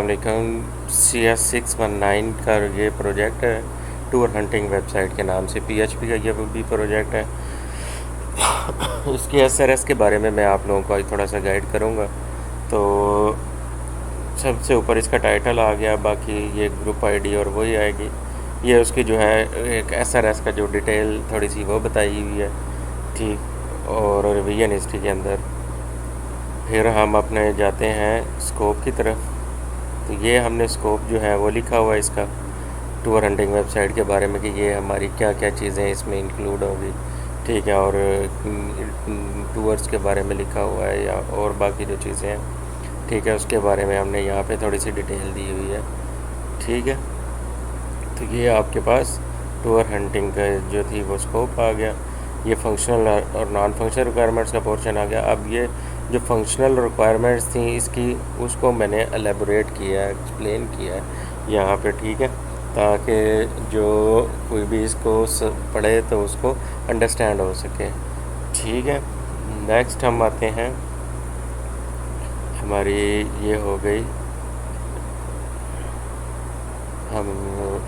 वालेकुम। CS619 का ये प्रोजेक्ट है टूर हंटिंग वेबसाइट के नाम से। PHP का ये भी प्रोजेक्ट है। इसके SRS के बारे में मैं आप लोगों को आज थोड़ा सा गाइड करूँगा। तो सबसे ऊपर इसका टाइटल आ गया, बाकी ये ग्रुप ID और वही आएगी। ये उसकी जो है एक SRS का जो डिटेल थोड़ी सी वो बताई हुई है, ठीक। और रिवीजन हिस्ट्री के अंदर फिर हम अपने जाते हैं स्कोप की तरफ। तो ये हमने स्कोप जो है वो लिखा हुआ है इसका टूर हंटिंग वेबसाइट के बारे में कि ये हमारी क्या क्या चीज़ें इसमें इंक्लूड होगी, ठीक है। और टूर्स के बारे में लिखा हुआ है या और बाकी जो चीज़ें हैं, ठीक है, उसके बारे में हमने यहाँ पे थोड़ी सी डिटेल दी हुई है, ठीक है। तो ये आपके पास टूर हंटिंग का जो थी वो स्कोप आ गया। ये फंक्शनल और नॉन फंक्शनल रिक्वायरमेंट्स का पोर्शन आ गया। अब ये जो फंक्शनल रिक्वायरमेंट्स थी इसकी, उसको मैंने एलेबोरेट किया है, एक्सप्लेन किया है यहाँ पे, ठीक है, ताकि जो कोई भी इसको पढ़े तो उसको अंडरस्टैंड हो सके, ठीक है। नेक्स्ट हम आते हैं, हमारी ये हो गई हम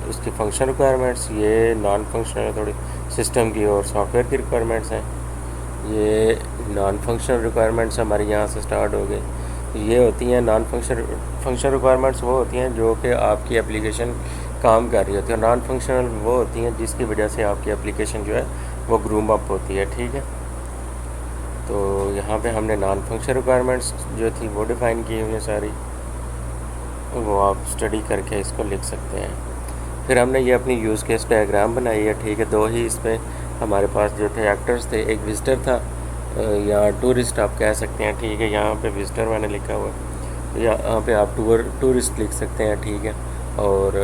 इसकी फंक्शन रिक्वायरमेंट्स। ये नॉन फंक्शनल थोड़ी सिस्टम की और सॉफ्टवेयर की रिक्वायरमेंट्स हैं। ये नॉन फंक्शनल रिक्वायरमेंट्स हमारी यहाँ से स्टार्ट हो गई। ये होती हैं नॉन फंक्शनल रिक्वायरमेंट्स, वो होती हैं जो कि आपकी एप्लीकेशन काम कर रही होती है। नॉन फंक्शनल वो होती हैं जिसकी वजह से आपकी एप्लीकेशन जो है वो ग्रूम अप होती है, ठीक है। तो यहाँ पे हमने नॉन फंक्शनल रिक्वायरमेंट्स जो थी वो डिफ़ाइन की हुई हैं सारी, वो आप स्टडी करके इसको लिख सकते हैं। फिर हमने ये अपनी यूज़ केस डायग्राम बनाई है, ठीक है। दो ही इसमें हमारे पास जो थे एक्टर्स थे, एक विजिटर था या टूरिस्ट आप कह सकते हैं, ठीक है। यहाँ पे विजिटर मैंने लिखा हुआ है, यहाँ पे आप टूरिस्ट लिख सकते हैं, ठीक है। और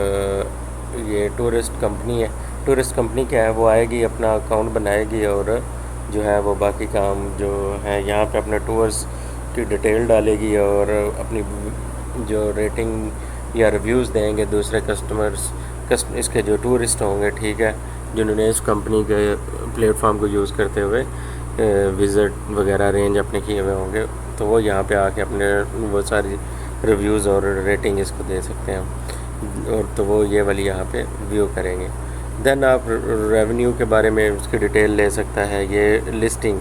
ये टूरिस्ट कंपनी है। टूरिस्ट कंपनी क्या है, वो आएगी, अपना अकाउंट बनाएगी और जो है वो बाकी काम जो है यहाँ पे अपने टूर्स की डिटेल डालेगी और अपनी जो रेटिंग या रिव्यूज़ देंगे दूसरे इसके जो टूरिस्ट होंगे, ठीक है, जिन्होंने इस कंपनी के प्लेटफॉर्म को यूज़ करते हुए विज़िट वगैरह अरेंज अपने किए हुए होंगे, तो वो यहाँ पे आके अपने वो सारी रिव्यूज़ और रेटिंग इसको दे सकते हैं। और तो वो ये वाली यहाँ पे व्यू करेंगे। देन आप रेवेन्यू के बारे में उसकी डिटेल ले सकता है। ये लिस्टिंग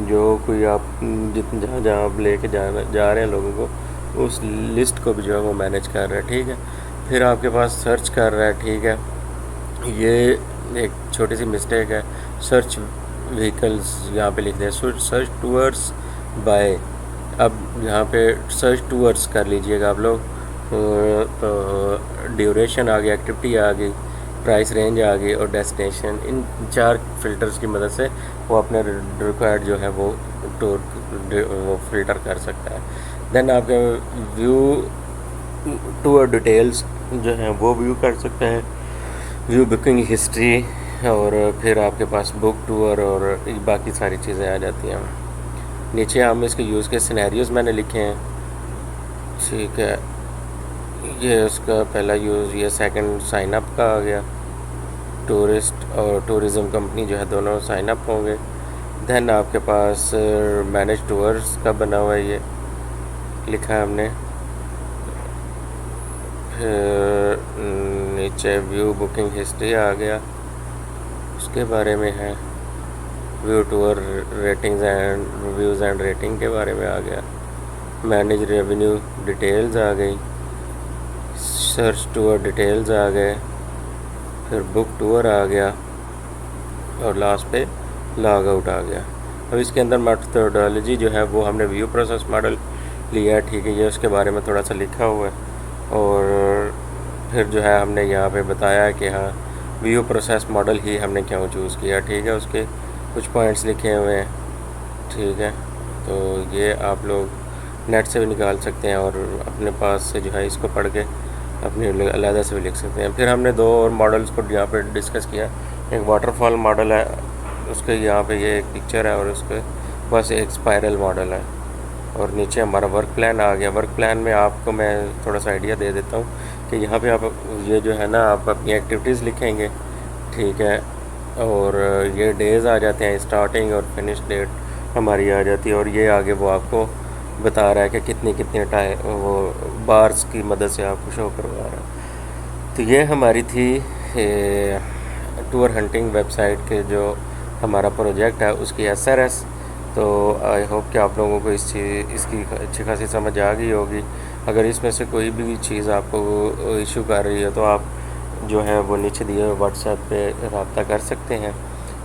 जो कोई आप जहाँ जहाँ आप लेके जा रहे हैं लोगों को, उस लिस्ट को भी जो है वो मैनेज कर रहा है, ठीक है। फिर आपके पास सर्च कर रहा है, ठीक है। ये एक छोटी सी मिस्टेक है, सर्च व्हीकल्स यहाँ पे लिख दें, सर्च टूअर्स बाय। अब यहाँ पे सर्च टूअर्स कर लीजिएगा आप लोग। तो ड्यूरेशन आ गया, एक्टिविटी आ गई, प्राइस रेंज आ गई और डेस्टिनेशन। इन 4 फिल्टर्स की मदद से वो अपने रिक्वायर्ड जो है वो फ़िल्टर कर सकता है। देन आपके व्यू टूर डिटेल्स जो हैं वो व्यू कर सकते हैं, व्यू बुकिंग हिस्ट्री, और फिर आपके पास बुक टूर और बाकी सारी चीज़ें आ जाती हैं। नीचे हम इसके यूज़ के सिनेरियोज़ मैंने लिखे हैं, ठीक है। ये उसका पहला यूज़, ये सेकंड साइन अप का आ गया। टूरिस्ट और टूरिज़म कंपनी जो है दोनों साइन अप होंगे। देन आपके पास मैनेज टूर्स का बना हुआ है, ये लिखा है हमने। फिर नीचे व्यू बुकिंग हिस्ट्री आ गया, उसके बारे में है। View tour ratings and reviews and rating के बारे में आ गया। मैनेज रेवेन्यू डिटेल्स आ गई, सर्च टूर डिटेल्स आ गए, फिर बुक टूर आ गया और लास्ट पे लॉग आउट आ गया। अब इसके अंदर मेथोडोलॉजी जो है वो हमने व्यू प्रोसेस मॉडल लिया है, ठीक है। ये उसके बारे में थोड़ा सा लिखा हुआ है। और फिर जो है हमने यहाँ पे बताया है कि हाँ, व्यू प्रोसेस मॉडल ही हमने क्यों चूज़ किया, ठीक है। उसके कुछ पॉइंट्स लिखे हुए हैं, ठीक है। तो ये आप लोग नेट से भी निकाल सकते हैं और अपने पास से जो है इसको पढ़ के अपने अलग से भी लिख सकते हैं। फिर हमने 2 और मॉडल्स को यहाँ पे डिस्कस किया। एक वाटरफॉल मॉडल है, उसके यहाँ पे ये एक पिक्चर है, और उसके बस एक स्पाइरल मॉडल है। और नीचे हमारा वर्क प्लान आ गया। वर्क प्लान में आपको मैं थोड़ा सा आइडिया दे देता हूँ कि यहाँ पे आप ये जो है ना, आप अपनी एक्टिविटीज़ लिखेंगे, ठीक है। और ये डेज़ आ जाते हैं, स्टार्टिंग और फिनिश डेट हमारी आ जाती है। और ये आगे वो आपको बता रहा है कि कितनी कितनी टाइम वो बार्स की मदद से आपको शो करवा रहा है। तो ये हमारी थी टूर हंटिंग वेबसाइट के जो हमारा प्रोजेक्ट है उसकी SRS। तो आई होप कि आप लोगों को इसकी अच्छी खासी समझ आ गई होगी। अगर इसमें से कोई भी चीज़ आपको इशू कर रही है तो आप जो है वो नीचे दिए हुए व्हाट्सएप पे रब्ता कर सकते हैं,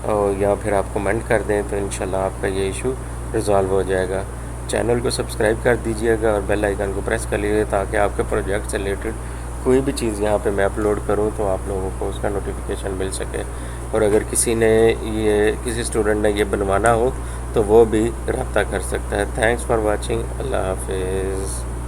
और या फिर आप कमेंट कर दें तो इंशाल्लाह आपका ये इशू रिज़ॉल्व हो जाएगा। चैनल को सब्सक्राइब कर दीजिएगा और बेल आइकन को प्रेस कर लीजिए ताकि आपके प्रोजेक्ट से रिलेटेड कोई भी चीज़ यहाँ पे मैं अपलोड करूँ तो आप लोगों को उसका नोटिफिकेशन मिल सके। और अगर किसी स्टूडेंट ने ये बनवाना हो तो वो भी रब्ता कर सकता है। Thanks for watching. अल्लाह हाफिज़।